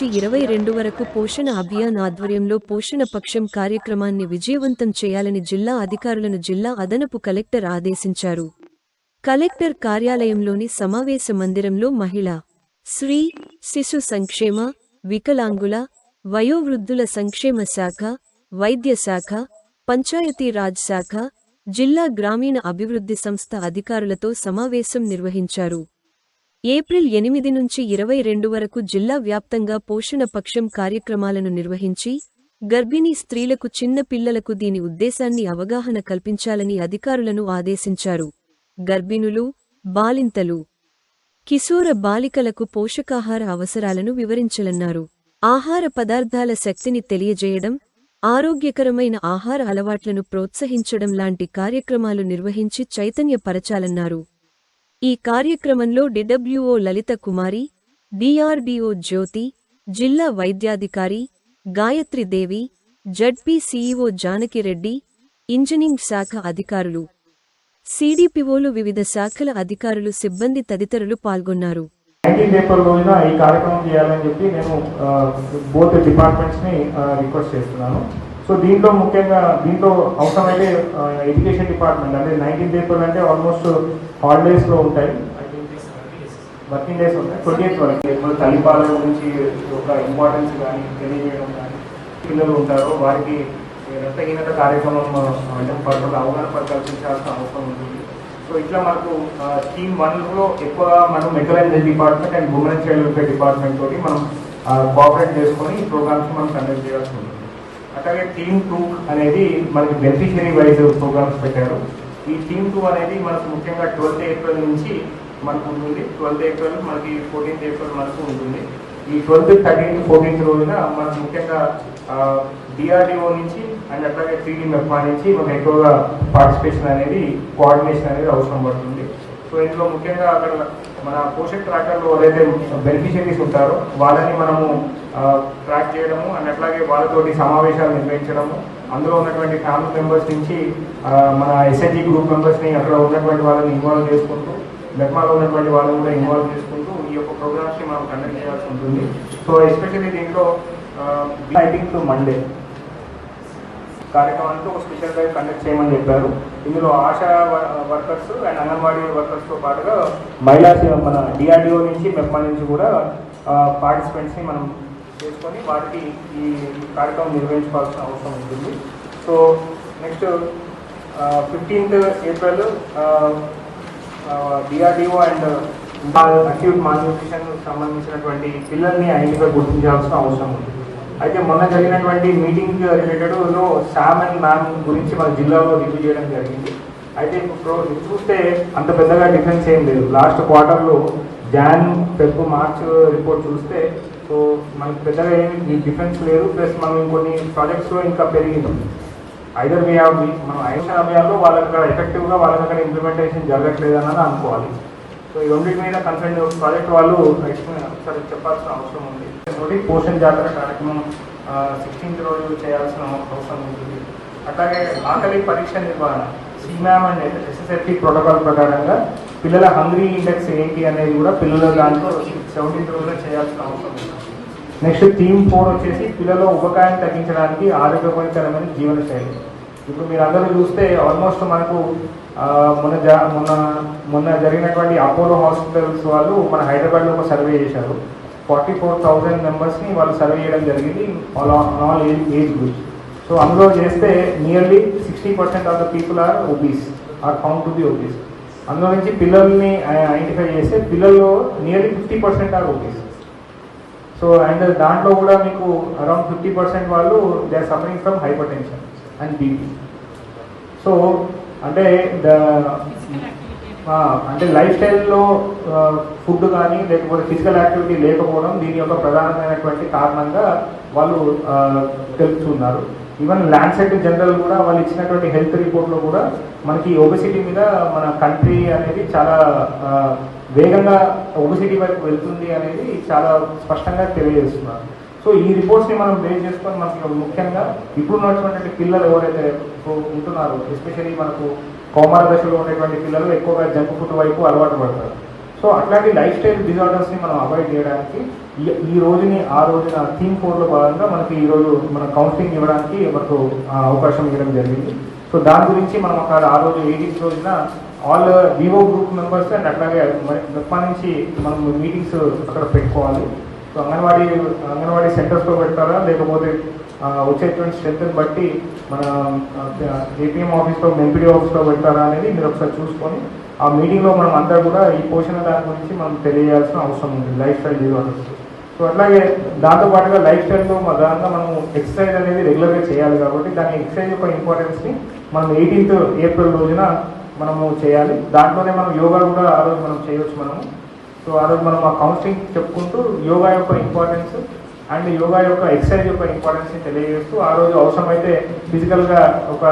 నుంచి 22 వరకు పోషణ అభియాన్ ఆధ్వర్యంలో పోషణ పక్షం కార్యక్రమాన్ని విజయవంతం చేయాలని జిల్లా అధికారులను జిల్లా అదనపు కలెక్టర్ ఆదేశించారు. కలెక్టర్ కార్యాలయంలోని సమావేశ మందిరంలో మహిళా, స్త్రీ, శిశు సంక్షేమ, వికలాంగుల, వయోవృద్ధుల సంక్షేమ శాఖ, వైద్య శాఖ, పంచాయతీ రాజ్ శాఖ, జిల్లా గ్రామీణ అభివృద్ధి సంస్థ అధికారులతో సమావేశం నిర్వహించారు. ఏప్రిల్ 8 నుంచి 22 వరకు జిల్లా వ్యాప్తంగా పోషణ పక్షం కార్యక్రమాలను నిర్వహించి, గర్భిణీ స్త్రీలకు చిన్న పిల్లలకు దీని ఉద్దేశాన్ని అవగాహన కల్పించాలని అధికారులను ఆదేశించారు. గర్భిణులు, బాలింతలు, కిశోర బాలికలకు పోషకాహార అవసరాలను వివరించాలన్నారు. ఆహార పదార్థాల శక్తిని తెలియజేయడం, ఆరోగ్యకరమైన ఆహార అలవాట్లను ప్రోత్సహించడం లాంటి కార్యక్రమాలు నిర్వహించి చైతన్యపరచాలన్నారు. ఈ కార్యక్రమంలో డిడబ్ల్యూఓ లలిత కుమారి, డిఆర్డీఓ జ్యోతి, జిల్లా వైద్యాధికారి గాయత్రి దేవి, జడ్పీ సీఈఓ జానకిరెడ్డి, ఇంజనీరింగ్ శాఖ అధికారులు, సిడిపిఓలు, వివిధ శాఖల అధికారులు, సిబ్బంది తదితరులు పాల్గొన్నారు. 19 ఏప్రిల్ రోజున ఈ కార్యక్రమం చేయాలని చెప్పి నేను బోత్ డిపార్ట్మెంట్స్ని రిక్వెస్ట్ చేస్తున్నాను. సో ముఖ్యంగా దీంట్లో అవసరమైతే ఎడ్యుకేషన్ డిపార్ట్మెంట్ అంటే 19 ఏప్రిల్ అంటే ఆల్మోస్ట్ హాలిడేస్లో ఉంటాయి, వర్కింగ్ డేస్ ఉంటాయి. 28 వరకు తల్లిపాల గురించి ఒక ఇంపార్టెన్స్ కానీ తెలియజేయడం కానీ, పిల్లలు ఉంటారో వారికి రక్తహీనత కార్యక్రమం అవగాహన కల్పించాల్సిన అవసరం ఉంటుంది. సో ఇట్లా మనకు టీమ్ 1లో ఎక్కువ మనం mental health department and women and child welfare department తోటి మనం కోఆపరేట్ చేసుకొని ఈ ప్రోగ్రామ్స్ మనం కండక్ట్ చేయాల్సి ఉంటుంది. అట్లాగే టీమ్ 2 అనేది మనకి బెనిఫిషియరీ వైజ్ ప్రోగ్రామ్స్ పెట్టారు. ఈ టీమ్ 2 అనేది మనకు ముఖ్యంగా 12th ఏప్రిల్ నుంచి మనకు ఉంటుంది. 12th ఏప్రిల్ మనకి 14th ఏప్రిల్ మనకు ఉంటుంది. ఈ 12th, 13th, 14th రోజున మనకు ముఖ్యంగా డిఆర్డీఓ నుంచి అండ్ అట్లాగే 3D మెప్మా నుంచి మనకు ఎక్కువగా పార్టిసిపేషన్ అనేది, కోఆర్డినేషన్ అనేది అవసరం పడుతుంది. సో ఇందులో ముఖ్యంగా అక్కడ మన పోషక్ ట్రాకర్లో ఎవరైతే బెనిఫిషరీస్ ఉంటారో వాళ్ళని మనము ట్రాక్ చేయడము అండ్ అట్లాగే వాళ్ళతోటి సమావేశాలు నిర్వహించడము, అందులో ఉన్నటువంటి ఫ్యామిలీ మెంబర్స్ నుంచి మన ఎస్ఎన్జీ గ్రూప్ మెంబర్స్ని అక్కడ ఉన్నటువంటి వాళ్ళని ఇన్వాల్వ్ చేసుకుంటూ, మెప్మాలో ఉన్నటువంటి వాళ్ళని కూడా ఇన్వాల్వ్ చేసుకుంటూ ఈ యొక్క ప్రోగ్రామ్స్ని మనం కండక్ట్ చేయాల్సి ఉంటుంది. సో ఎస్పెషల్లీ దీంట్లో ఐ థింక్ మండే కార్యక్రమానికి ఒక స్పెషల్ డ్రైవ్ కండక్ట్ చేయమని చెప్పారు. ఇందులో ఆశా వర్కర్స్ అండ్ అంగన్వాడీ వర్కర్స్తో పాటుగా మహిళా మన డిఆర్డీఓ నుంచి మెప్మా నుంచి కూడా పార్టిసిపెంట్స్ని మనం చేసుకొని వారికి ఈ కార్యక్రమం నిర్వహించుకోవాల్సిన అవసరం ఉంటుంది. So next 15th April DRDO and acute malnutrition సంబంధించినటువంటి పిల్లల్ని ఐడెంటిఫై గుర్తించాల్సిన అవసరం ఉంది. అయితే మొన్న జరిగినటువంటి మీటింగ్ రిలేటెడ్లో శామ్ అండ్ మ్యామ్ గురించి మన జిల్లాలో రివ్యూ చేయడం జరిగింది. అయితే ఇప్పుడు చూస్తే అంత పెద్దగా డిఫరెన్స్ ఏం లేదు. లాస్ట్ క్వార్టర్లో జాన్, ఫెబ్, మార్చ్ రిపోర్ట్ చూస్తే సో మనకి పెద్దగా ఏమి డిఫరెన్స్ లేదు. ప్లస్ మనం కొన్ని ప్రాజెక్ట్స్లో ఇంకా పెరిగింది. ఐదర్ మనం ఐషన్ అభియాన్లో వాళ్ళకి అక్కడ ఎఫెక్టివ్గా వాళ్ళకి అక్కడ ఇంప్లిమెంటేషన్ జరగట్లేదని అనుకోవాలి. సో ఈ రెండింటి మీద కన్సర్న్ ప్రాజెక్ట్ వాళ్ళు ఒకసారి చెప్పాల్సిన అవసరం ఉంది. పోషణ జాతర కార్యక్రమం 16th రోజు చేయాల్సిన అవసరం ఉంటుంది. అట్లాగే ఆకలి పరీక్ష నిర్వహణ, సిమ్యామ్ అండ్ ఎస్ఎస్ఎఫ్టీ ప్రోటోకాల్ ప్రకారంగా పిల్లల హంగ్రీ ఇండెక్స్ ఏంటి అనేది కూడా పిల్లల దాంట్లో 17th రోజులో చేయాల్సిన అవసరం ఉంది. నెక్స్ట్ థీమ్ 4 వచ్చేసి పిల్లల ఉపకాయాన్ని తగ్గించడానికి ఆరోగ్యకరమైన జీవన శైలి. ఇప్పుడు మీరు అందరూ చూస్తే ఆల్మోస్ట్ మనకు మొన్న జరిగినటువంటి అపోలో హాస్పిటల్స్ వాళ్ళు మన హైదరాబాద్లో ఒక సర్వే చేశారు. 44,000 మెంబర్స్ని వాళ్ళు సర్వే చేయడం జరిగింది ఆల్ ఏజ్ గ్రూప్స్. సో అందులో చేస్తే nearly 60% of the people are obese are found to be obese. అందులో నుంచి పిల్లల్ని ఐడెంటిఫై చేస్తే పిల్లల్లో nearly 50% are obese. So and దాంట్లో కూడా మీకు అరౌండ్ 50% వాళ్ళు they are suffering from hypertension and BP. So అంటే లైఫ్ స్టైల్లో ఫుడ్ కానీ లేకపోతే ఫిజికల్ యాక్టివిటీ లేకపోవడం దీని యొక్క ప్రధానమైనటువంటి కారణంగా వాళ్ళు తెలుపుతున్నారు. ఈవెన్ ల్యాండ్సెట్ జనరల్ కూడా వాళ్ళు ఇచ్చినటువంటి హెల్త్ రిపోర్ట్లో కూడా మనకి ఒబెసిటీ మీద మన కంట్రీ అనేది చాలా వేగంగా ఒబెసిటీ వైపు వెళ్తుంది అనేది చాలా స్పష్టంగా తెలియజేస్తున్నారు. సో ఈ రిపోర్ట్స్ని మనం బేస్ చేసుకొని మనకి ముఖ్యంగా ఇప్పుడు ఉన్నటువంటి పిల్లలు ఎవరైతే ఉంటున్నారో, ఎస్పెషల్లీ మనకు కౌమార దశలో ఉండేటువంటి పిల్లలు ఎక్కువగా జంక్ ఫుడ్ వైపు అలవాటు పడతారు. సో అట్లాంటి లైఫ్ స్టైల్ డిజార్డర్స్ని మనం అవాయిడ్ చేయడానికి ఈ రోజుని ఆ రోజున థీమ్ 4లో భాగంగా మనకి ఈరోజు మన కౌన్సిలింగ్ ఇవ్వడానికి మనకు అవకాశం ఇవ్వడం జరిగింది. సో దాని గురించి మనం అక్కడ ఆ రోజు 18th రోజున all Vivo group members and అట్లాగే మెప్పా నుంచి మనం మీటింగ్స్ అక్కడ పెట్టుకోవాలి. సో అంగన్వాడీ సెంటర్స్లో పెడతారా లేకపోతే వచ్చేటువంటి స్ట్రెంత్ని బట్టి మన ఏపీఎం ఆఫీస్లో ఎంపీడీ ఆఫీస్లో పెడతారా అనేది మీరు ఒకసారి చూసుకొని ఆ మీటింగ్లో మనం అంతా కూడా ఈ పోషణ దాని గురించి మనం తెలియజేయాల్సిన అవసరం ఉంది, లైఫ్ స్టైల్ డిజార్డర్స్. సో అట్లాగే దాంతోపాటుగా లైఫ్ స్టైల్లో దాంట్లో మనం ఎక్సర్సైజ్ అనేది రెగ్యులర్గా చేయాలి కాబట్టి దాని ఎక్సర్సైజ్ యొక్క ఇంపార్టెన్స్ని మనం 18th ఏప్రిల్ రోజున మనము చేయాలి. దాంట్లోనే మనం యోగా కూడా ఆ రోజు మనం చేయవచ్చు మనము. సో ఆ రోజు మనం ఆ కౌన్సిలింగ్ చెప్పుకుంటూ యోగా యొక్క ఇంపార్టెన్స్ అండ్ యోగా యొక్క ఎక్సర్సైజ్ యొక్క ఇంపార్టెన్స్ని తెలియజేస్తూ ఆ రోజు అవసరమైతే ఫిజికల్గా ఒక